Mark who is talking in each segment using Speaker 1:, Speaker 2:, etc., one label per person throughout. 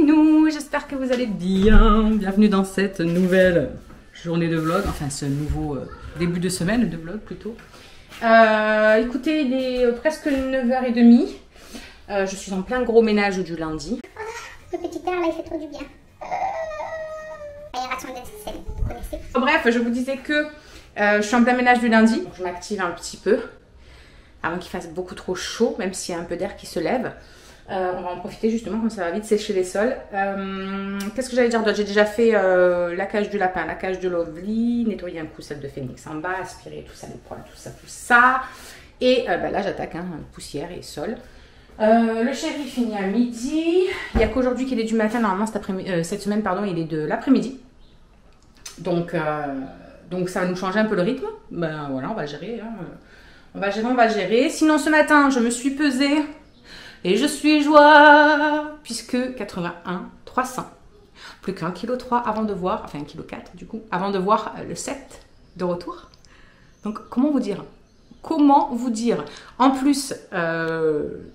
Speaker 1: nous, j'espère que vous allez bien. Bienvenue dans cette nouvelle journée de vlog, enfin ce nouveau début de semaine de vlog plutôt. Écoutez, il est presque 9h30. Je suis en plein gros ménage du lundi.
Speaker 2: Ce petit air là, il fait trop du bien. Aération d'aisselle, vous connaissez.
Speaker 1: Bref, je vous disais que je suis en plein ménage du lundi. Donc, je m'active un petit peu avant qu'il fasse beaucoup trop chaud, même s'il y a un peu d'air qui se lève. On va en profiter justement, comme ça va vite sécher les sols. Qu'est-ce que j'allais dire d'autre? J'ai déjà fait la cage du lapin, la cage de Lovely, nettoyer un coup celle de Phoenix en bas, aspirer tout ça, les poils, tout ça. Et là j'attaque poussière et sol. Le chéri finit à midi. Il n'y a qu'aujourd'hui qu'il est du matin, normalement cette semaine pardon, il est de l'après-midi. Donc ça va nous changer un peu le rythme. Ben voilà, on va gérer. Hein. On va gérer. Sinon ce matin je me suis pesée. Et je suis joie, puisque 81 300. Plus qu'1,3 kg avant de voir, enfin 1,4 kg du coup, avant de voir le 7 de retour. Donc comment vous dire? Comment vous dire? En plus,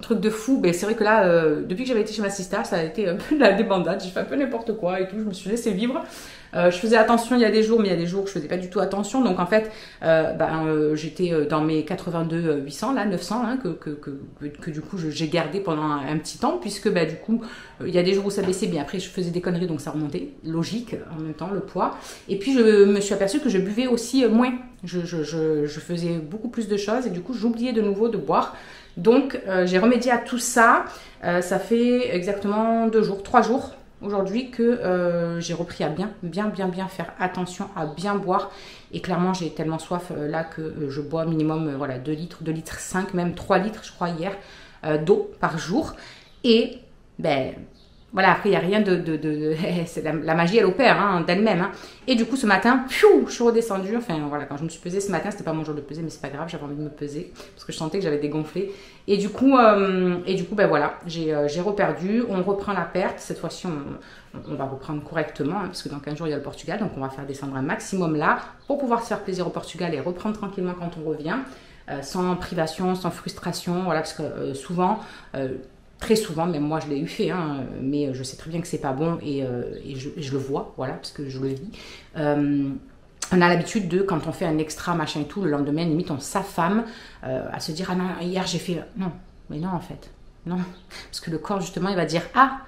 Speaker 1: truc de fou, ben, c'est vrai que là, depuis que j'avais été chez ma sister, ça a été un peu de la débandade, j'ai fait un peu n'importe quoi et tout, je me suis laissé vivre. Je faisais attention il y a des jours, mais il y a des jours où je faisais pas du tout attention. Donc en fait, j'étais dans mes 82 800, là 900, hein, que du coup j'ai gardé pendant un petit temps, puisque du coup il y a des jours où ça baissait bien. Après je faisais des conneries, donc ça remontait, logique en même temps le poids. Et puis je me suis aperçue que je buvais aussi moins. Je faisais beaucoup plus de choses et du coup j'oubliais de nouveau de boire. Donc j'ai remédié à tout ça. Ça fait exactement 3 jours. Aujourd'hui que j'ai repris à bien faire attention à bien boire, et clairement j'ai tellement soif là que je bois minimum 2 litres, 2 litres 5, même 3 litres je crois hier d'eau par jour. Et voilà, après il n'y a rien c'est la magie elle opère hein, d'elle-même hein. Et du coup ce matin, je suis redescendue, enfin voilà, quand je me suis pesée ce matin, c'était pas mon jour de peser mais c'est pas grave, j'avais envie de me peser parce que je sentais que j'avais dégonflé. Et du coup voilà, j'ai reperdu, on reprend la perte, cette fois-ci on va reprendre correctement hein, parce que dans 15 jours il y a le Portugal, donc on va faire descendre un maximum là pour pouvoir se faire plaisir au Portugal et reprendre tranquillement quand on revient, sans privation, sans frustration, voilà, parce que souvent... très souvent, même moi je l'ai eu fait, hein, mais je sais très bien que c'est pas bon et je le vois, voilà, parce que je le vis. On a l'habitude de, quand on fait un extra machin et tout, le lendemain, limite on s'affame à se dire, ah non, hier j'ai fait... Non, mais non en fait, non. Parce que le corps justement, il va dire, ah,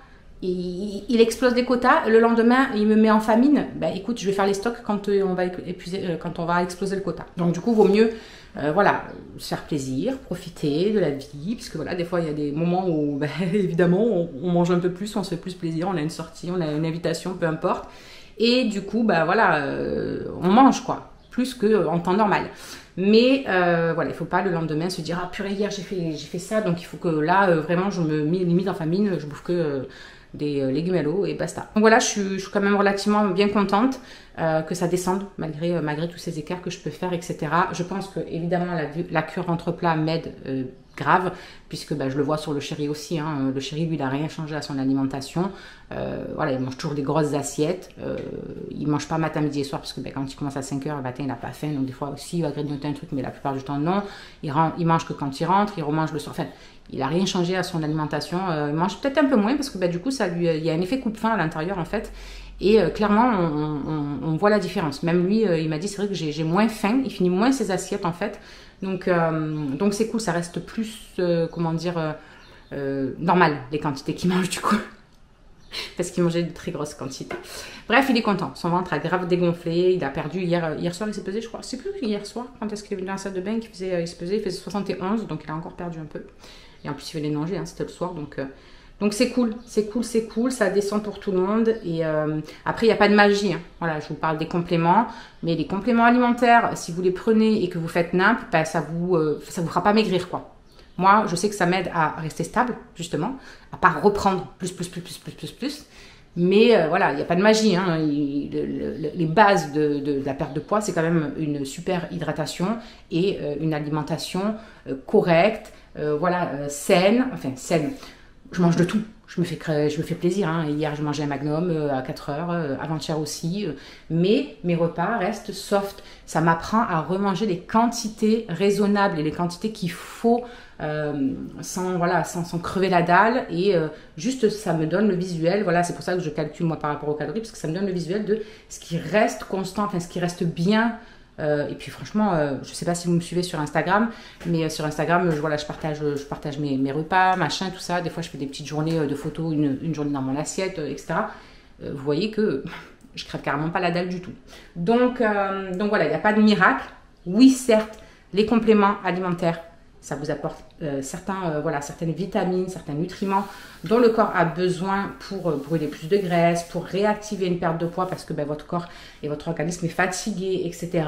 Speaker 1: il explose les quotas, le lendemain il me met en famine, écoute, je vais faire les stocks quand on va exploser le quota. Donc du coup, vaut mieux... voilà, se faire plaisir, profiter de la vie, puisque voilà, des fois il y a des moments où évidemment on mange un peu plus, on se fait plus plaisir, on a une sortie, on a une invitation, peu importe, et du coup voilà, on mange quoi, plus qu'en temps normal. Mais voilà, il faut pas le lendemain se dire ah purée, hier j'ai fait ça, donc il faut que là vraiment je me mets limite en famine, je bouffe que des légumes à l'eau et basta. Donc voilà, je suis quand même relativement bien contente que ça descende malgré tous ces écarts que je peux faire, etc. Je pense que évidemment la cure entre plats m'aide grave, puisque je le vois sur le chéri aussi, hein. Le chéri lui il a rien changé à son alimentation, voilà, il mange toujours des grosses assiettes, il mange pas matin, midi et soir, parce que quand il commence à 5h le matin il n'a pas faim, donc des fois aussi il va grignoter un truc, mais la plupart du temps non, il mange que quand il rentre, il remange le soir, enfin il n'a rien changé à son alimentation, il mange peut-être un peu moins, parce que du coup il y a un effet coupe-faim à l'intérieur en fait. Et clairement, on voit la différence. Même lui, il m'a dit, c'est vrai que j'ai moins faim, il finit moins ses assiettes en fait. Donc c'est cool, ça reste plus, comment dire, normal les quantités qu'il mange du coup. Parce qu'il mangeait de très grosses quantités. Bref, il est content, son ventre a grave dégonflé, il a perdu, hier soir il s'est pesé je crois, c'est plus hier soir, quand est-ce qu'il est venu dans la salle de bain, il se pesait, il faisait 71, donc il a encore perdu un peu. Et en plus il venait de manger, hein, c'était le soir, donc c'est cool, ça descend pour tout le monde. Et après, il n'y a pas de magie. Hein. Voilà, je vous parle des compléments. Mais les compléments alimentaires, si vous les prenez et que vous faites nimp, ça vous fera pas maigrir, quoi. Moi, je sais que ça m'aide à rester stable, justement, à pas reprendre plus. Mais voilà, il n'y a pas de magie. Hein. Les bases de la perte de poids, c'est quand même une super hydratation et une alimentation correcte, voilà, saine. Enfin, saine. Je mange de tout. je me fais plaisir. Hein. Hier, je mangeais un Magnum à 4 heures, avant-hier aussi. Mais mes repas restent soft. Ça m'apprend à remanger les quantités raisonnables et les quantités qu'il faut sans crever la dalle. Et juste, ça me donne le visuel. Voilà, c'est pour ça que je calcule moi par rapport aux calories, parce que ça me donne le visuel de ce qui reste constant, enfin ce qui reste bien. Et puis franchement, je ne sais pas si vous me suivez sur Instagram, mais sur Instagram, je partage mes repas, machin, tout ça. Des fois, je fais des petites journées de photos, une journée dans mon assiette, etc. Vous voyez que je crève carrément pas la dalle du tout. Donc voilà, il n'y a pas de miracle. Oui, certes, les compléments alimentaires, ça vous apporte certaines vitamines, certains nutriments dont le corps a besoin pour brûler plus de graisse, pour réactiver une perte de poids parce que votre corps et votre organisme est fatigué, etc.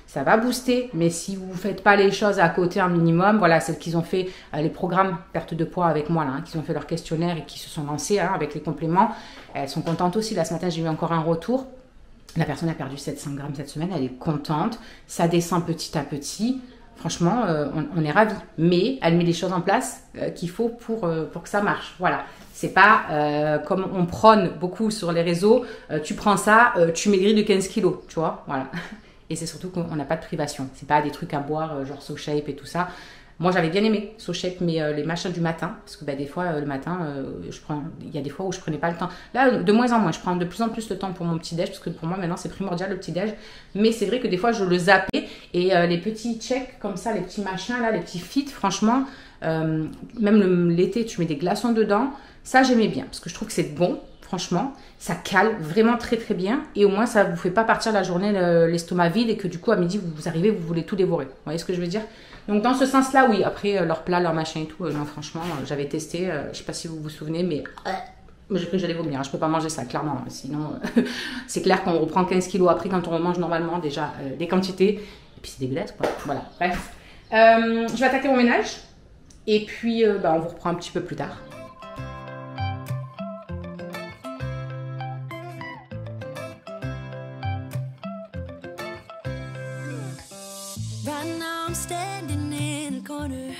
Speaker 1: Ça va booster, mais si vous ne faites pas les choses à côté un minimum, voilà, celles qu'ils ont fait, les programmes perte de poids avec moi, là, hein, qui ont fait leur questionnaire et qui se sont lancés avec les compléments, elles sont contentes aussi. Là, ce matin, j'ai eu encore un retour. La personne a perdu 700 grammes cette semaine, elle est contente, ça descend petit à petit. Franchement, on est ravis. Mais elle met les choses en place qu'il faut pour que ça marche. Voilà. C'est pas comme on prône beaucoup sur les réseaux, tu prends ça, tu maigris de 15 kilos, tu vois. Voilà. Et c'est surtout qu'on n'a pas de privation. C'est pas des trucs à boire, genre SoShape et tout ça. Moi, j'avais bien aimé SoShape, mais les machins du matin, parce que des fois, le matin, il y a des fois où je prenais pas le temps. Là, de moins en moins, je prends de plus en plus le temps pour mon petit-déj, parce que pour moi, maintenant, c'est primordial le petit-déj. Mais c'est vrai que des fois, je le zappais, et les petits checks comme ça, les petits machins, là, les petits fits, franchement, même l'été, tu mets des glaçons dedans, ça, j'aimais bien, parce que je trouve que c'est bon, franchement. Ça cale vraiment très très bien, et au moins, ça vous fait pas partir la journée l'estomac vide, et que du coup, à midi, vous arrivez, vous voulez tout dévorer. Vous voyez ce que je veux dire? Donc dans ce sens-là, oui. Après, leur plat, leur machin et tout, non, franchement, j'avais testé. Je sais pas si vous vous souvenez, mais j'ai cru que j'allais vomir. Je peux pas manger ça, clairement. Sinon, c'est clair qu'on reprend 15 kilos après quand on mange normalement déjà des quantités. Et puis c'est dégueulasse, quoi. Voilà, bref. Je vais attaquer mon ménage. Et puis, on vous reprend un petit peu plus tard.
Speaker 3: Standing in the corner,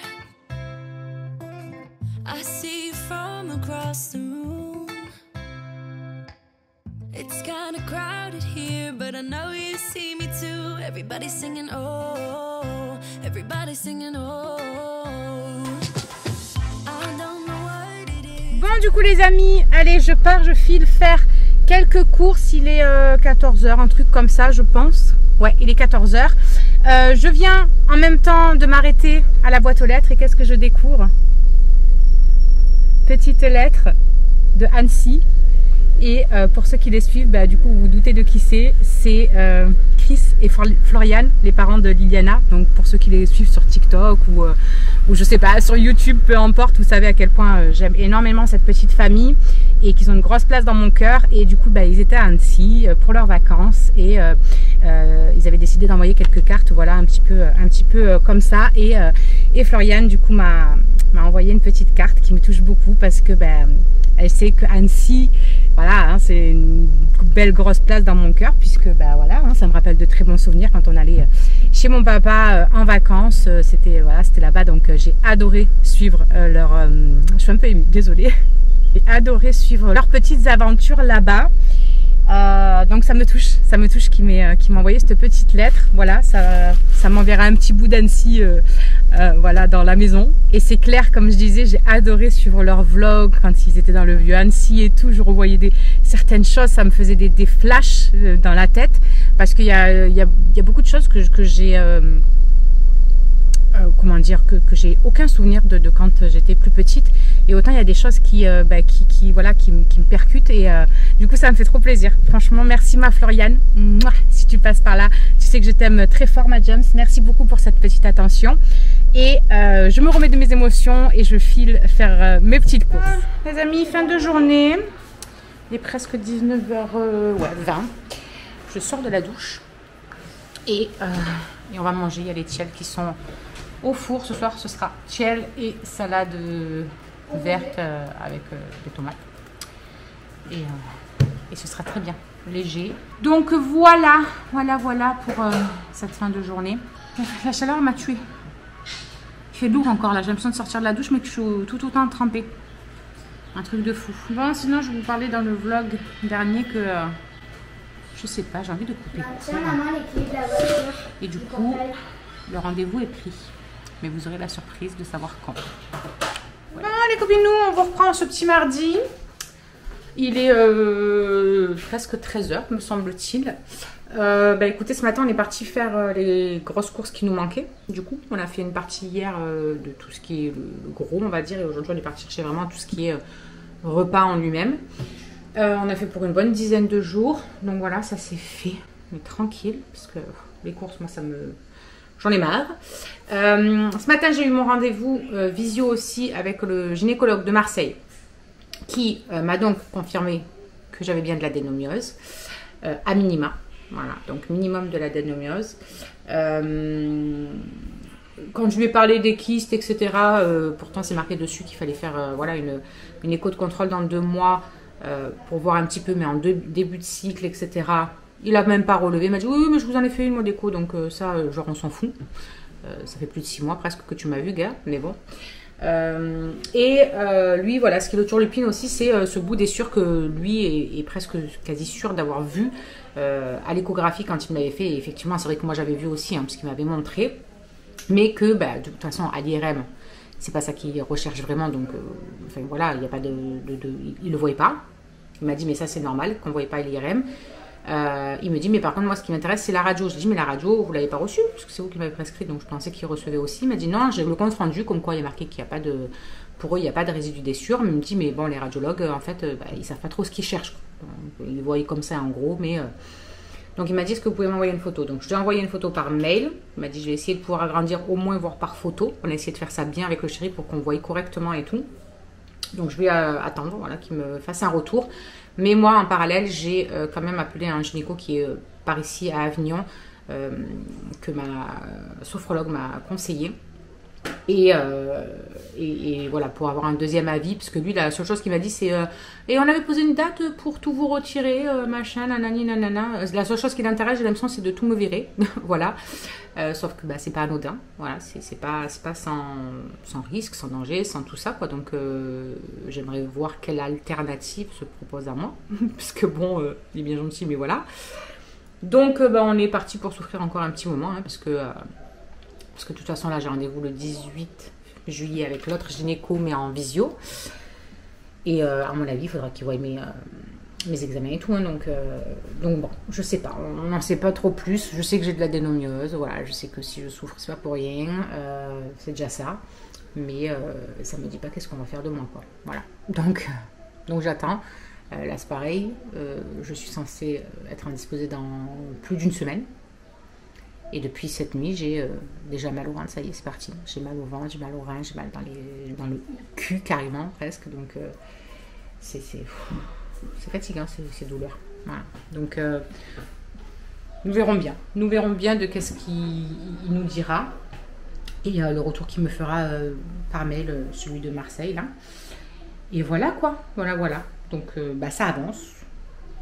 Speaker 3: I see you from across the room. It's kind of crowded here, but I know you see me too. Everybody's singing oh, everybody's singing oh. I don't know what it is.
Speaker 1: Bon, du coup les amis, allez, je pars, je file faire quelques courses. Il est 14 h, un truc comme ça, je pense. Ouais, il est 14 h. Je viens en même temps de m'arrêter à la boîte aux lettres, et qu'est-ce que je découvre? Petite lettre de Annecy. Et pour ceux qui les suivent, du coup vous vous doutez de qui c'est. C'est Chris et Floriane, les parents de Liliana. Donc pour ceux qui les suivent sur TikTok ou je sais pas, sur YouTube, peu importe, vous savez à quel point j'aime énormément cette petite famille et qu'ils ont une grosse place dans mon cœur. Et du coup ils étaient à Annecy pour leurs vacances, et ils avaient décidé d'envoyer quelques cartes, voilà, un petit peu comme ça. Et Floriane du coup m'a envoyé une petite carte qui me touche beaucoup, parce que elle sait que Annecy, voilà, hein, c'est une belle grosse place dans mon cœur, puisque voilà, hein, ça me rappelle de très bons souvenirs quand on allait chez mon papa en vacances. C'était là-bas, donc j'ai adoré suivre je suis un peu émue, désolée. J'ai adoré suivre leurs petites aventures là-bas. Donc ça me touche qu'il m'ait envoyé cette petite lettre. Voilà, ça m'enverra un petit bout d'Annecy voilà, dans la maison. Et c'est clair, comme je disais, j'ai adoré suivre leurs vlogs quand ils étaient dans le vieux Annecy et tout. Je revoyais certaines choses, ça me faisait des flashs dans la tête, parce qu'il y a beaucoup de choses que j'ai comment dire, que j'ai aucun souvenir de quand j'étais plus petite, et autant il y a des choses qui me percutent, et du coup ça me fait trop plaisir. Franchement, merci ma Floriane, mouah, si tu passes par là, tu sais que je t'aime très fort ma James. Merci beaucoup pour cette petite attention, et je me remets de mes émotions et je file faire mes petites courses. Les amis, fin de journée, il est presque 19h20. Je sors de la douche et on va manger. Il y a les tiels qui sont au four. Ce soir, ce sera tiels et salade verte avec des tomates. Et ce sera très bien, léger. Donc voilà pour cette fin de journée. La chaleur m'a tuée. Il fait lourd encore là. J'ai l'impression de sortir de la douche, mais que je suis tout autant trempée. Un truc de fou. Bon, sinon, je vous parlais dans le vlog dernier que... je sais pas, j'ai envie de couper.
Speaker 2: Tiens, maman, les clés de la voiture.
Speaker 1: Et du coup, le rendez-vous est pris. Mais vous aurez la surprise de savoir quand. Bon, les copines, nous, on vous reprend ce petit mardi. Il est presque 13h, me semble-t-il. Écoutez, ce matin, on est parti faire les grosses courses qui nous manquaient. Du coup, on a fait une partie hier de tout ce qui est le gros, on va dire. Et aujourd'hui, on est parti chercher vraiment tout ce qui est repas en lui-même. On a fait pour une bonne dizaine de jours. Donc voilà, ça s'est fait. Mais tranquille, parce que les courses, moi, j'en ai marre. Ce matin, j'ai eu mon rendez-vous visio aussi avec le gynécologue de Marseille qui m'a donc confirmé que j'avais bien de l'adénomiose à minima. Voilà, donc minimum de l'adénomiose. Quand je lui ai parlé des kystes, etc., pourtant c'est marqué dessus qu'il fallait faire voilà, une écho de contrôle dans 2 mois pour voir un petit peu, mais en début de cycle, etc. Il n'a même pas relevé. Il m'a dit oui, mais je vous en ai fait une moi d'écho, donc ça, genre on s'en fout. Ça fait plus de 6 mois presque que tu m'as vu, gars, mais bon. Lui, voilà, ce qui le turlupine aussi, c'est ce bout des sûrs que lui est presque quasi sûr d'avoir vu à l'échographie quand il me l'avait fait. Et effectivement, c'est vrai que moi j'avais vu aussi, hein, parce qu'il m'avait montré, mais que de toute façon à l'IRM, c'est pas ça qu'il recherche vraiment, donc enfin voilà, il n'y a pas il le voyait pas. Il m'a dit mais ça c'est normal qu'on ne voyait pas à l'IRM. Il me dit mais par contre moi ce qui m'intéresse c'est la radio. Je dis mais la radio vous l'avez pas reçue parce que c'est vous qui m'avez prescrit, donc je pensais qu'il recevait aussi. Il m'a dit non, j'ai le compte rendu comme quoi il y a marqué qu'il n'y a pas de, pour eux il n'y a pas de résidu des sûrs. Mais il me dit mais bon les radiologues en fait ils savent pas trop ce qu'ils cherchent. Ils voient comme ça en gros, mais donc il m'a dit est-ce que vous pouvez m'envoyer une photo. Donc je lui ai envoyé une photo par mail. Il m'a dit je vais essayer de pouvoir agrandir au moins voir par photo. On a essayé de faire ça bien avec le chéri pour qu'on voie correctement et tout. Donc je vais attendre voilà, qu'il me fasse un retour. Mais moi, en parallèle, j'ai quand même appelé un gynéco qui est par ici à Avignon, que ma sophrologue m'a conseillé. Et voilà, pour avoir un deuxième avis, parce que lui, la seule chose qu'il m'a dit, c'est et on avait posé une date pour tout vous retirer, machin, nanani, nanana. La seule chose qui l'intéresse, j'ai l'impression, c'est de tout me virer. Voilà. Sauf que c'est pas anodin. Voilà, c'est pas sans risque, sans danger, sans tout ça, quoi. Donc, j'aimerais voir quelle alternative se propose à moi. Parce que bon, il est bien gentil, mais voilà. Donc, on est parti pour souffrir encore un petit moment, hein, parce que de toute façon, là, j'ai rendez-vous le 18 juillet avec l'autre gynéco, mais en visio. Et à mon avis, il faudra qu'il voie mes examens et tout. Hein, donc bon, je sais pas. On n'en sait pas trop plus. Je sais que j'ai de l'adénomiose. Voilà, je sais que si je souffre, c'est pas pour rien. C'est déjà ça. Mais ça me dit pas qu'est-ce qu'on va faire de moi, quoi. Voilà. Donc j'attends. Là, c'est pareil. Je suis censée être indisposée dans plus d'une semaine. Et depuis cette nuit, j'ai déjà mal au ventre, ça y est, c'est parti. J'ai mal au ventre, j'ai mal au rein, j'ai mal dans le cul carrément, presque. Donc, c'est fatigant, ces douleurs. Voilà. Donc, nous verrons bien. Nous verrons bien de qu'est-ce qu'il nous dira. Et le retour qu'il me fera par mail, celui de Marseille, là. Et voilà, quoi. Voilà. Donc, ça avance,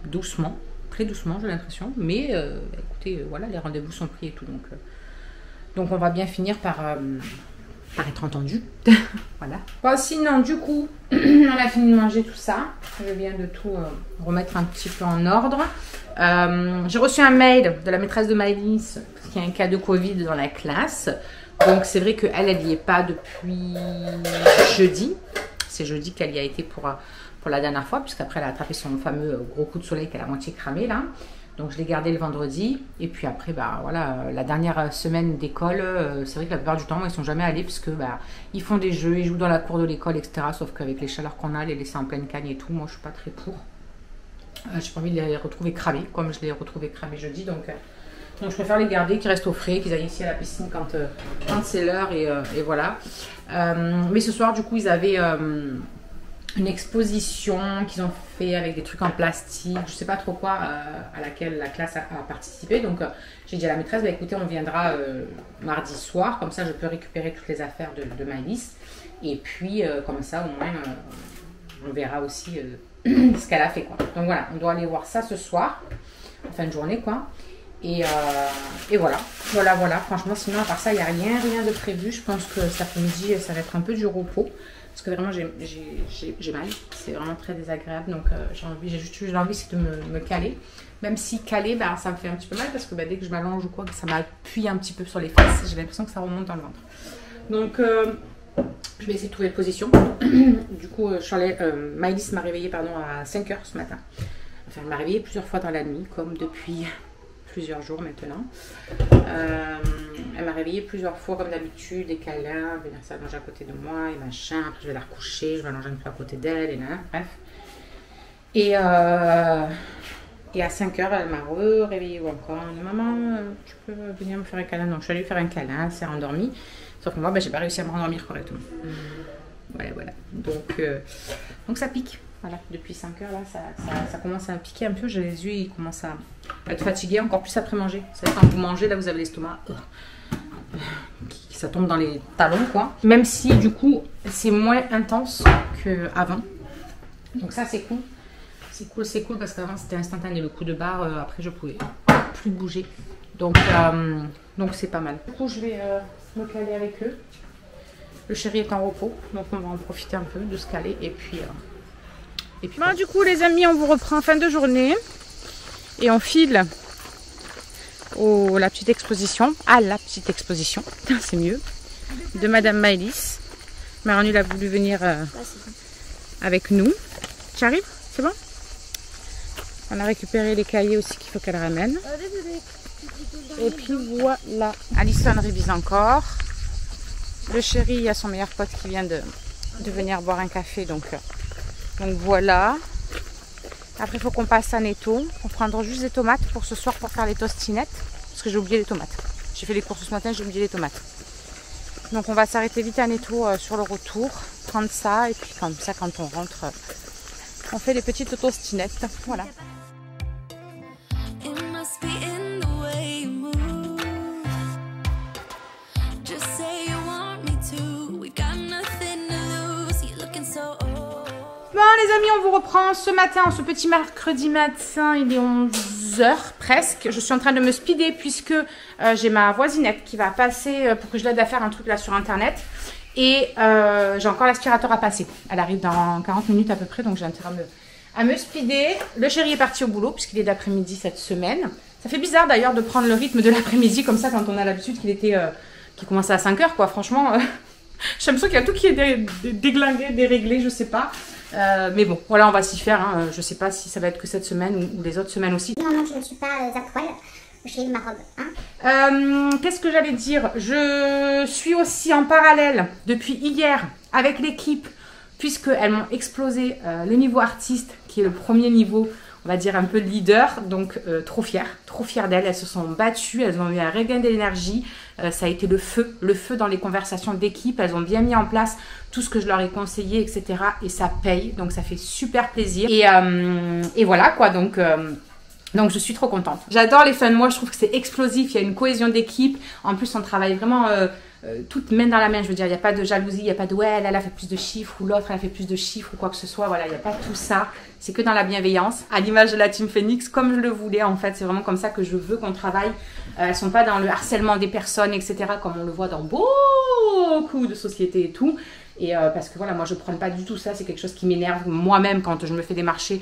Speaker 1: doucement. Très doucement, j'ai l'impression, mais écoutez, voilà, les rendez-vous sont pris et tout, donc on va bien finir par être entendu. Voilà. Bon, sinon, du coup, on a fini de manger tout ça. Je viens de tout remettre un petit peu en ordre. J'ai reçu un mail de la maîtresse de Maëlys parce qu'il y a un cas de Covid dans la classe. Donc c'est vrai qu'elle n'y est pas depuis jeudi. C'est jeudi qu'elle y a été pour la dernière fois, puisqu'après elle a attrapé son fameux gros coup de soleil qu'elle a à moitié cramé là. Donc je l'ai gardé le vendredi. Et puis après, voilà, la dernière semaine d'école, c'est vrai que la plupart du temps, ils sont jamais allés parce que ils font des jeux, ils jouent dans la cour de l'école, etc. Sauf qu'avec les chaleurs qu'on a, les laisser en pleine cagne et tout, moi je suis pas très pour. J'ai pas envie de les retrouver cramés, comme je les ai retrouvés cramés jeudi. Donc je préfère les garder, qu'ils restent au frais, qu'ils aillent ici à la piscine quand c'est l'heure et voilà. Mais ce soir, du coup, ils avaient une exposition qu'ils ont fait avec des trucs en plastique, je sais pas trop quoi, à laquelle la classe a participé. Donc j'ai dit à la maîtresse, écoutez, on viendra mardi soir, comme ça je peux récupérer toutes les affaires de Maëlys. Et puis comme ça au moins on verra aussi ce qu'elle a fait, quoi. Donc voilà, on doit aller voir ça ce soir, en fin de journée, quoi. Et voilà. Franchement, sinon à part ça, il n'y a rien de prévu. Je pense que cet après-midi, ça va être un peu du repos. parce que vraiment j'ai mal, c'est vraiment très désagréable, donc j'ai juste envie c'est de me caler, même si caler bah, ça me fait un petit peu mal parce que bah, dès que je m'allonge ou quoi, ça m'appuie un petit peu sur les fesses, j'ai l'impression que ça remonte dans le ventre. Donc je vais essayer de trouver une position. Du coup Maëlys m'a réveillée à 5 h ce matin, enfin elle m'a réveillée plusieurs fois dans la nuit comme depuis plusieurs jours maintenant. Elle m'a réveillée plusieurs fois comme d'habitude, des câlins, venir s'allonger à côté de moi et machin. Après je vais la recoucher, je vais allonger un peu à côté d'elle et là, bref. Et à 5 h elle m'a réveillée encore. Elle m'a dit maman, tu peux venir me faire un câlin? Donc je suis allée lui faire un câlin, elle s'est rendormie. Sauf que moi, j'ai pas réussi à me rendormir correctement. Voilà. Donc ça pique. Voilà, depuis 5 h là, ça commence à piquer un peu. J'ai les yeux, ils commencent à être fatigués, encore plus après manger. Vous savez, quand vous mangez, là, vous avez l'estomac ça tombe dans les talons, quoi. Même si, du coup, c'est moins intense qu'avant. Donc ça, c'est cool. C'est cool parce qu'avant, c'était instantané. Le coup de barre, après, je pouvais plus bouger. Donc c'est pas mal. Du coup, je vais me caler avec eux. Le chéri est en repos, donc on va en profiter un peu de se caler et puis bon, du coup les amis, on vous reprend en fin de journée et on file la petite exposition, c'est mieux, de Madame Maëlys. Marie-Anne a voulu venir avec nous. Tu arrives? C'est bon? On a récupéré les cahiers aussi qu'il faut qu'elle ramène. Et puis voilà, Alison révise encore. Le chéri, il y a son meilleur pote qui vient de venir boire un café, donc voilà. Après, il faut qu'on passe à Netto. On prendra juste des tomates pour ce soir pour faire les tostinettes. Parce que j'ai oublié les tomates. J'ai fait les courses ce matin, j'ai oublié les tomates. Donc on va s'arrêter vite à Netto sur le retour. Prendre ça et puis comme ça, quand on rentre, on fait les petites tostinettes. Voilà. Bon les amis, on vous reprend ce matin, ce petit mercredi matin, il est 11 h presque. Je suis en train de me speeder puisque j'ai ma voisinette qui va passer pour que je l'aide à faire un truc là sur internet. Et j'ai encore l'aspirateur à passer. Elle arrive dans 40 minutes à peu près, donc j'ai intérêt à me speeder. Le chéri est parti au boulot puisqu'il est d'après-midi cette semaine. Ça fait bizarre d'ailleurs de prendre le rythme de l'après-midi comme ça quand on a l'habitude qu'il commençait à 5 h quoi. Franchement, j'ai l'impression qu'il y a tout qui est déglingué, déréglé, je sais pas. Mais bon, voilà, on va s'y faire. Hein. Je sais pas si ça va être que cette semaine ou les autres semaines aussi.
Speaker 2: Non, je ne suis pas à poil. J'ai ma robe. Hein.
Speaker 1: Qu'est-ce que j'allais dire? Je suis aussi en parallèle depuis hier avec l'équipe, puisqu'elles m'ont explosé le niveau artiste, qui est le premier niveau, on va dire un peu de leader. Donc trop fière d'elles. Elles se sont battues, elles ont eu un regain d'énergie. Ça a été le feu dans les conversations d'équipe. Elles ont bien mis en place tout ce que je leur ai conseillé, etc. Et ça paye, donc ça fait super plaisir. Et voilà quoi, donc je suis trop contente. J'adore les fun, moi je trouve que c'est explosif, il y a une cohésion d'équipe. En plus on travaille vraiment toutes main dans la main, je veux dire, il n'y a pas de jalousie, il n'y a pas de ouais, elle a fait plus de chiffres ou l'autre elle a fait plus de chiffres ou quoi que ce soit. Voilà, il n'y a pas tout ça, c'est que dans la bienveillance, à l'image de la Team Phoenix, comme je le voulais en fait. C'est vraiment comme ça que je veux qu'on travaille. Elles sont pas dans le harcèlement des personnes, etc. comme on le voit dans beaucoup de sociétés et tout. Et parce que voilà, moi je prends pas du tout ça, c'est quelque chose qui m'énerve moi-même quand je me fais démarcher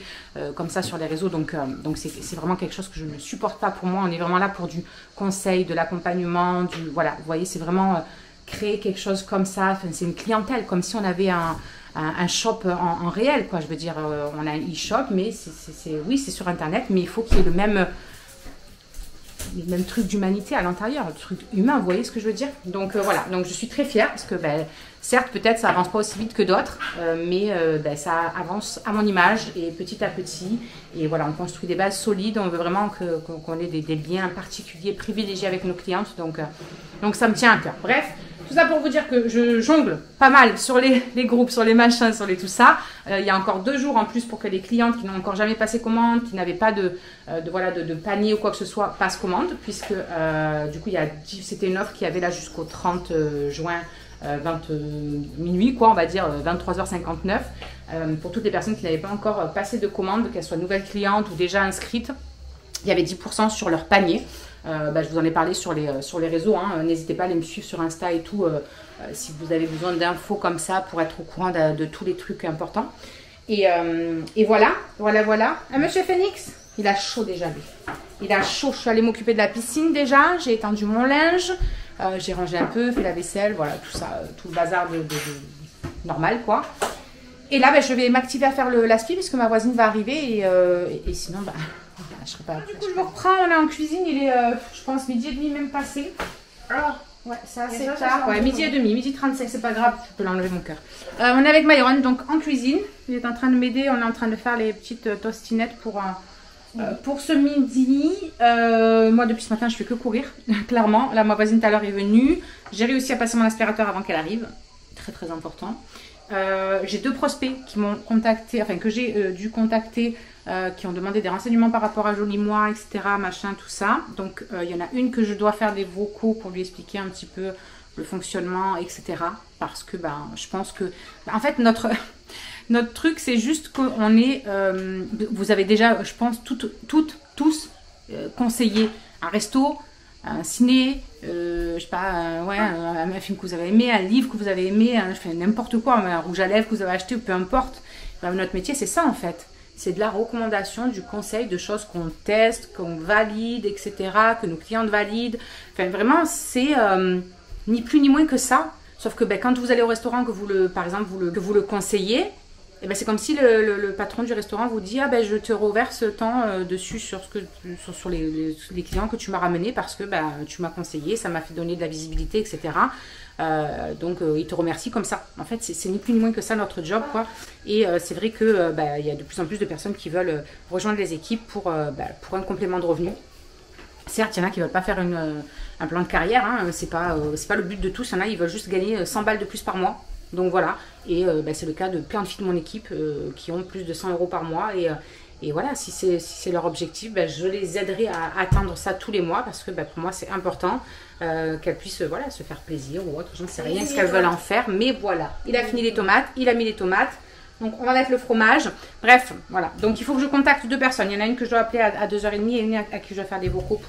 Speaker 1: comme ça sur les réseaux, donc c'est vraiment quelque chose que je ne supporte pas. Pour moi, on est vraiment là pour du conseil, de l'accompagnement, voilà, vous voyez, c'est vraiment créer quelque chose comme ça. Enfin, c'est une clientèle, comme si on avait un shop en réel, quoi. Je veux dire, on a un e-shop, mais oui, c'est sur internet, mais il faut qu'il y ait le même truc d'humanité à l'intérieur, le truc humain, vous voyez ce que je veux dire. Donc voilà, donc je suis très fière parce que certes peut-être ça avance pas aussi vite que d'autres, mais ça avance à mon image et petit à petit, et voilà, on construit des bases solides. On veut vraiment qu'on ait des liens particuliers, privilégiés avec nos clientes, donc ça me tient à cœur. Bref, tout ça pour vous dire que je jongle pas mal sur les groupes, sur les machins, sur les tout ça. Il y a encore 2 jours en plus pour que les clientes qui n'ont encore jamais passé commande, qui n'avaient pas de panier ou quoi que ce soit, passent commande, puisque du coup c'était une offre qui avait là jusqu'au 30 juin, minuit quoi, on va dire 23h59, pour toutes les personnes qui n'avaient pas encore passé de commande, qu'elles soient nouvelles clientes ou déjà inscrites. il y avait 10% sur leur panier. Je vous en ai parlé sur les réseaux, hein. N'hésitez pas à aller me suivre sur Insta et tout si vous avez besoin d'infos comme ça pour être au courant de tous les trucs importants. Et voilà. Ah, Monsieur Phoenix, il a chaud déjà lui. Il a chaud, je suis allée m'occuper de la piscine déjà, j'ai étendu mon linge, j'ai rangé un peu, fait la vaisselle, voilà tout ça, tout le bazar de normal quoi. Et là je vais m'activer à faire l'aspi parce que ma voisine va arriver et sinon je serai pas... Du coup je me reprends, on est en cuisine, il est je pense midi et demi même passé. Alors, ouais, c'est assez tard. Ouais, midi et demi, midi 35, c'est pas grave, je peux l'enlever mon cœur. On est avec Myron, donc en cuisine. Il est en train de m'aider, on est en train de faire les petites tostinettes pour ce midi. Moi, depuis ce matin, je fais que courir, clairement. Là, ma voisine tout à l'heure est venue. J'ai réussi à passer mon aspirateur avant qu'elle arrive. Très, très important. J'ai 2 prospects qui m'ont contacté, enfin que j'ai dû contacter, qui ont demandé des renseignements par rapport à Joli Moi, etc., machin, tout ça. Donc, il y en a une que je dois faire des vocaux pour lui expliquer un petit peu le fonctionnement, etc. Parce que, je pense que... en fait, notre truc, c'est juste qu'on est... vous avez déjà, je pense, tous conseillé un resto, un ciné, je sais pas, un film que vous avez aimé, un livre que vous avez aimé, n'importe quoi, un rouge à lèvres que vous avez acheté, peu importe. Notre métier, c'est ça en fait. C'est de la recommandation, du conseil, de choses qu'on teste, qu'on valide, etc., que nos clientes valident. Enfin, vraiment, c'est ni plus ni moins que ça. Sauf que quand vous allez au restaurant, par exemple, que vous le conseillez, c'est comme si le patron du restaurant vous dit je te reverse tant dessus sur les clients que tu m'as ramenés parce que tu m'as conseillé, ça m'a fait donner de la visibilité, etc. Donc il te remercie comme ça. En fait, c'est ni plus ni moins que ça notre job, quoi. Et c'est vrai que il y a de plus en plus de personnes qui veulent rejoindre les équipes pour un complément de revenus. Certes, il y en a qui ne veulent pas faire un plan de carrière, hein, c'est pas le but de tous. Il y en a, ils veulent juste gagner 100 balles de plus par mois. Donc voilà, et c'est le cas de plein de filles de mon équipe qui ont plus de 100 € par mois. Et voilà, si c'est leur objectif, je les aiderai à atteindre ça tous les mois parce que pour moi c'est important qu'elles puissent se faire plaisir ou autre. Je ne sais rien ce qu'elles veulent en faire, mais voilà. Il a fini les tomates, il a mis les tomates. Donc on va mettre le fromage. Bref, voilà. Donc il faut que je contacte 2 personnes. Il y en a une que je dois appeler à 2h30 et une à qui je dois faire des vocaux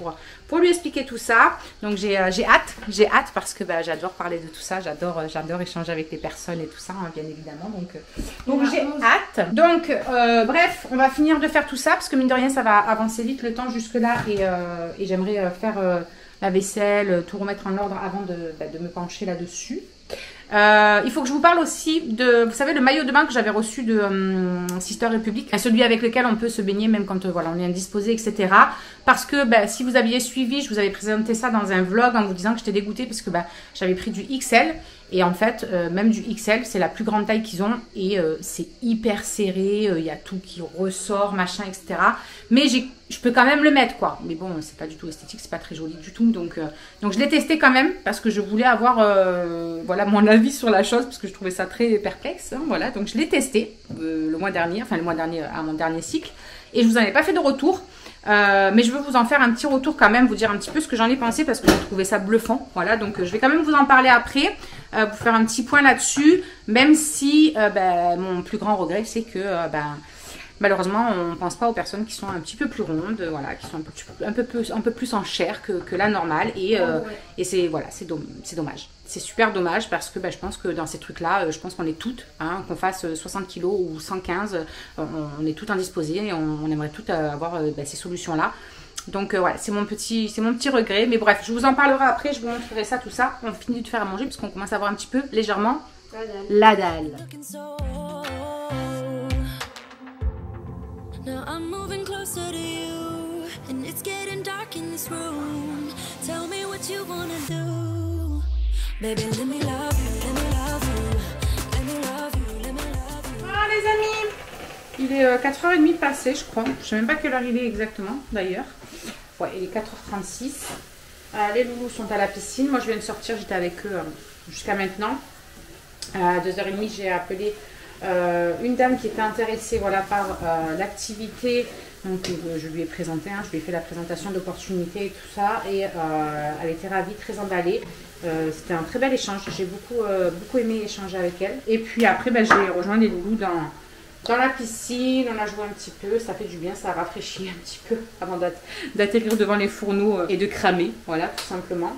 Speaker 1: pour lui expliquer tout ça. Donc j'ai hâte parce que j'adore parler de tout ça. J'adore échanger avec les personnes et tout ça, hein, bien évidemment. Donc j'ai hâte. Donc bref, on va finir de faire tout ça parce que mine de rien ça va avancer vite le temps jusque là et j'aimerais faire la vaisselle, tout remettre en ordre avant de me pencher là-dessus. Il faut que je vous parle aussi de, vous savez, le maillot de bain que j'avais reçu de Sister Republic, celui avec lequel on peut se baigner même quand on est indisposé, etc. Parce que si vous aviez suivi, je vous avais présenté ça dans un vlog en vous disant que j'étais dégoûtée parce que j'avais pris du XL et en fait même du XL c'est la plus grande taille qu'ils ont et c'est hyper serré, il y a tout qui ressort, machin, etc. Mais je peux quand même le mettre quoi. Mais bon, c'est pas du tout esthétique, c'est pas très joli du tout. Donc je l'ai testé quand même parce que je voulais avoir mon avis sur la chose parce que je trouvais ça très perplexe. Hein, voilà, donc je l'ai testé le mois dernier à mon dernier cycle et je vous en ai pas fait de retour. Mais je veux vous en faire un petit retour quand même, vous dire un petit peu ce que j'en ai pensé parce que j'ai trouvé ça bluffant. Voilà, donc je vais quand même vous en parler après, pour faire un petit point là-dessus, même si mon plus grand regret c'est que malheureusement on ne pense pas aux personnes qui sont un petit peu plus rondes, voilà, qui sont un peu plus en chair que la normale et c'est dommage. C'est super dommage parce que je pense que dans ces trucs-là, je pense qu'on est toutes, hein, qu'on fasse 60 kg ou 115, on est toutes indisposées et on aimerait toutes avoir ces solutions-là. Donc voilà, c'est mon petit regret. Mais bref, je vous en parlerai après, je vous montrerai ça, tout ça. On finit de faire à manger parce qu'on commence à avoir un petit peu, légèrement, la dalle.
Speaker 3: Now I'm moving closer to you, and it's getting dark in this room. Tell me what you wanna do, baby. Let me love you, let me love you, let me love you, let me love you.
Speaker 1: Voilà les amis, il est 4h30 passé, je crois. Je sais même pas quelle heure il est exactement, d'ailleurs. Ouais, il est 4h36. Les loulous sont à la piscine. Moi, je viens de sortir, j'étais avec eux jusqu'à maintenant. À 2h30, j'ai appelé une dame qui était intéressée par l'activité. Donc je lui ai présenté, je lui ai fait la présentation d'opportunités et tout ça et elle était ravie, très emballée. C'était un très bel échange, j'ai beaucoup aimé échanger avec elle. Et puis après j'ai rejoint les loulous dans la piscine, on a joué un petit peu, ça fait du bien, ça rafraîchit un petit peu avant d'atterrir devant les fourneaux et de cramer, voilà, tout simplement.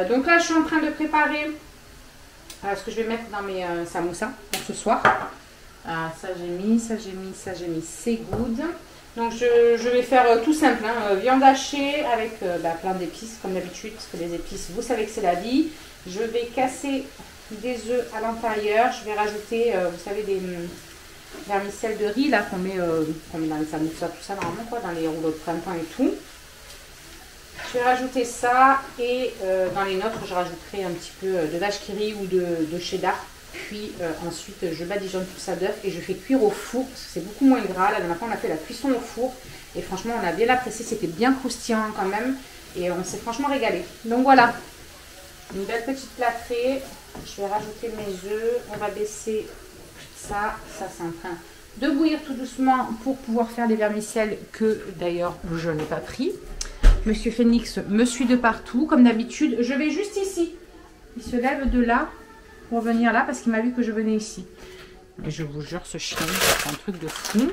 Speaker 1: Donc là, je suis en train de préparer ce que je vais mettre dans mes samoussas pour ce soir. Ça j'ai mis, ça j'ai mis, ça j'ai mis, c'est good. Donc je vais faire tout simple, hein, viande hachée avec plein d'épices comme d'habitude, parce que les épices, vous savez que c'est la vie. Je vais casser des œufs à l'intérieur, je vais rajouter, vous savez, des vermicelles de riz là qu'on met dans les samoussas, tout ça normalement, quoi, dans les rouleaux de printemps et tout. Je vais rajouter ça et dans les nôtres, je rajouterai un petit peu de vache qui rit ou de cheddar. Puis ensuite, je badigeonne tout ça d'œuf et je fais cuire au four parce que c'est beaucoup moins gras. La dernière fois, on a fait la cuisson au four et franchement, on a bien apprécié. C'était bien croustillant quand même et on s'est franchement régalé. Donc voilà, une belle petite plâtrée. Je vais rajouter mes œufs. On va baisser ça. Ça, c'est en train de bouillir tout doucement pour pouvoir faire les vermicelles que d'ailleurs je n'ai pas pris. Monsieur Phoenix me suit de partout comme d'habitude. Je vais juste ici. Il se lève de là pour venir là parce qu'il m'a vu que je venais ici. Et je vous jure, ce chien, c'est un truc de fou.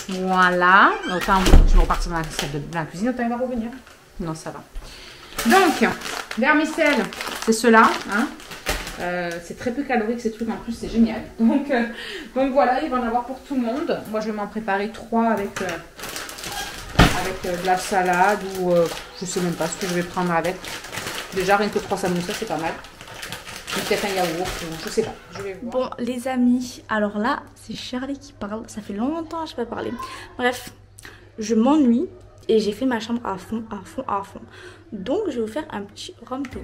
Speaker 1: Voilà. Autant je vais repartir dans la salle de la cuisine, autant il va revenir. Non, ça va. Donc, vermicelle, c'est cela. Hein. C'est très peu calorique ces trucs, en plus c'est génial. Donc voilà, il va en avoir pour tout le monde. Moi je vais m'en préparer 3 avec de la salade ou je sais même pas ce que je vais prendre avec. Déjà rien que 3 samoussas c'est pas mal. Peut-être un yaourt, je sais pas. Je vais voir.
Speaker 4: Bon les amis, alors là c'est Charlie qui parle. Ça fait longtemps que je n'ai pas parlé. Bref, je m'ennuie et j'ai fait ma chambre à fond. Donc je vais vous faire un petit room tour.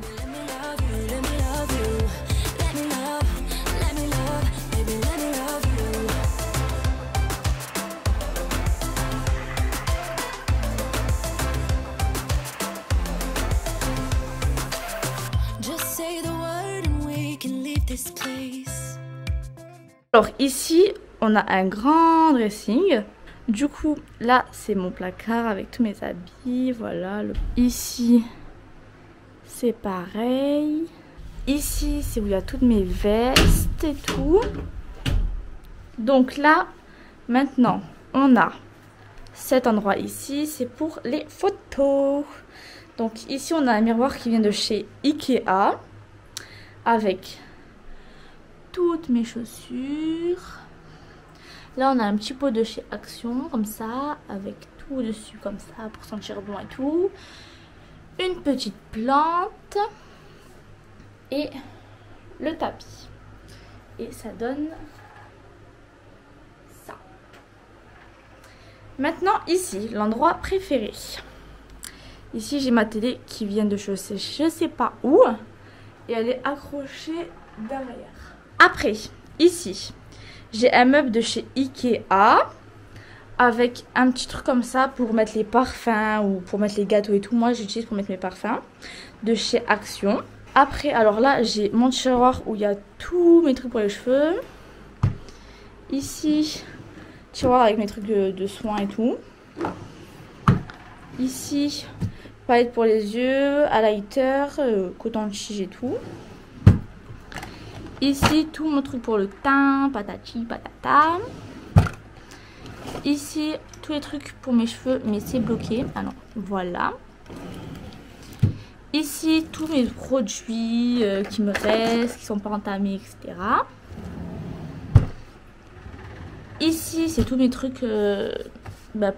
Speaker 4: Alors ici on a un grand dressing. Du coup là c'est mon placard avec tous mes habits. Voilà. Ici c'est pareil. Ici c'est où il y a toutes mes vestes et tout. Donc là maintenant on a cet endroit ici. C'est pour les photos. Donc ici on a un miroir qui vient de chez Ikea. Avec toutes mes chaussures. Là on a un petit pot de chez Action comme ça, avec tout dessus comme ça pour sentir bon et tout. Une petite plante et le tapis. Et ça donne ça. Maintenant ici, l'endroit préféré. Ici j'ai ma télé qui vient de je sais pas où. Et elle est accrochée derrière. Après, ici, j'ai un meuble de chez Ikea avec un petit truc comme ça pour mettre les parfums ou pour mettre les gâteaux et tout. Moi, j'utilise pour mettre mes parfums de chez Action. Après, alors là, j'ai mon tiroir où il y a tous mes trucs pour les cheveux. Ici, tiroir avec mes trucs de soins et tout. Ici, palette pour les yeux, highlighter, coton-tige et tout. Ici, tout mon truc pour le teint, patati patata. Ici, tous les trucs pour mes cheveux, mais c'est bloqué. Alors, voilà. Ici, tous mes produits qui me restent, qui sont pas entamés, etc. Ici, c'est tous mes trucs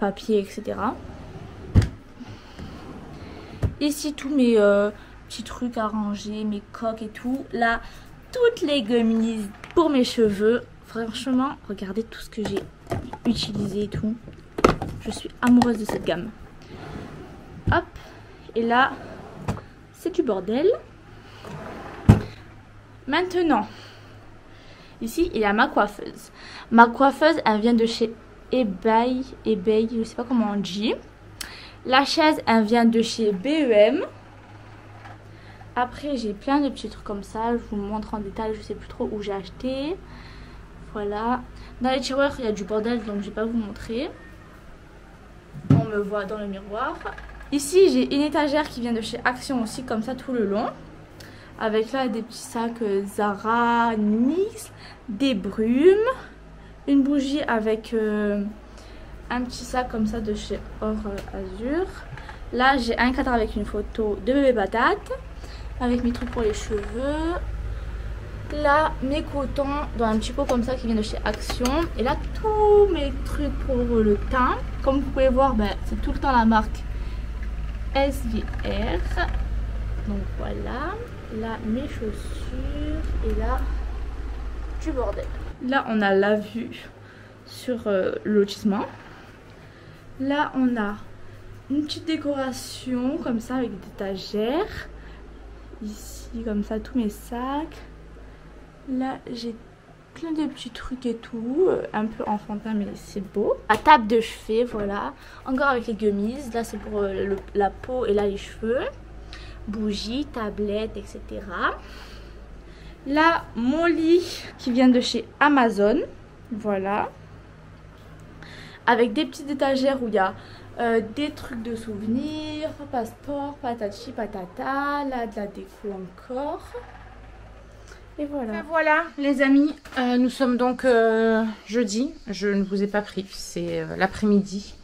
Speaker 4: papier, etc. Ici, tous mes petits trucs à ranger, mes coques et tout. Là, toutes les gummies pour mes cheveux. Franchement, regardez tout ce que j'ai utilisé et tout. Je suis amoureuse de cette gamme. Hop. Et là, c'est du bordel. Maintenant, ici, il y a ma coiffeuse. Ma coiffeuse, elle vient de chez eBay, je sais pas comment on dit. La chaise, elle vient de chez BEM. Après, j'ai plein de petits trucs comme ça. Je vous montre en détail. Je sais plus trop où j'ai acheté. Voilà. Dans les tiroirs, il y a du bordel, donc je vais pas vous montrer. On me voit dans le miroir. Ici, j'ai une étagère qui vient de chez Action aussi, comme ça tout le long. Avec là des petits sacs Zara, Nix, des brumes, une bougie avec un petit sac comme ça de chez Or Azur. Là j'ai un cadre avec une photo de bébé patate, avec mes trucs pour les cheveux. Là mes cotons dans un petit pot comme ça qui vient de chez Action. Et là tous mes trucs pour le teint. Comme vous pouvez voir, ben, c'est tout le temps la marque SVR. Donc voilà. Là mes chaussures. Et là du bordel. Là on a la vue sur le lotissement. Là on a une petite décoration comme ça avec des étagères. Ici comme ça tous mes sacs. Là j'ai plein de petits trucs et tout, un peu enfantin mais c'est beau. La table de chevet, voilà, encore avec les gummies. Là c'est pour la peau et là les cheveux. Bougies, tablettes, etc. Là mon lit qui vient de chez Amazon, voilà. Avec des petites étagères où il y a des trucs de souvenirs, passeport, patati patata, là de la déco encore. Et voilà.
Speaker 1: Voilà les amis, nous sommes donc jeudi. Je ne vous ai pas pris, c'est l'après-midi.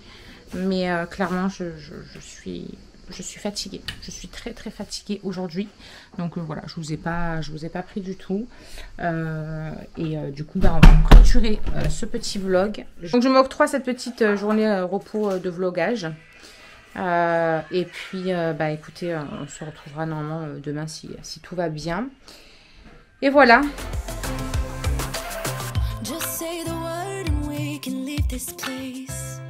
Speaker 1: Mais clairement je suis fatiguée. Je suis très fatiguée aujourd'hui. Donc voilà, je vous ai pas pris du tout. Du coup on va clôturer ce petit vlog. Donc je m'octroie cette petite journée repos de vlogage. Et puis écoutez, on se retrouvera normalement demain si tout va bien. Et voilà.
Speaker 3: Just say the word and we can leave this place.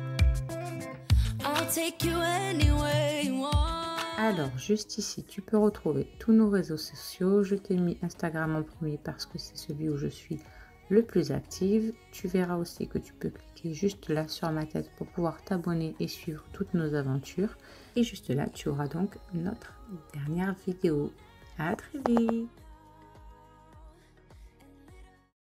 Speaker 3: I'll take you anywhere you want.
Speaker 1: Alors, juste ici, tu peux retrouver tous nos réseaux sociaux. Je t'ai mis Instagram en premier parce que c'est celui où je suis le plus active. Tu verras aussi que tu peux cliquer juste là sur ma tête pour pouvoir t'abonner et suivre toutes nos aventures. Et juste là, tu auras donc notre dernière vidéo. À très vite!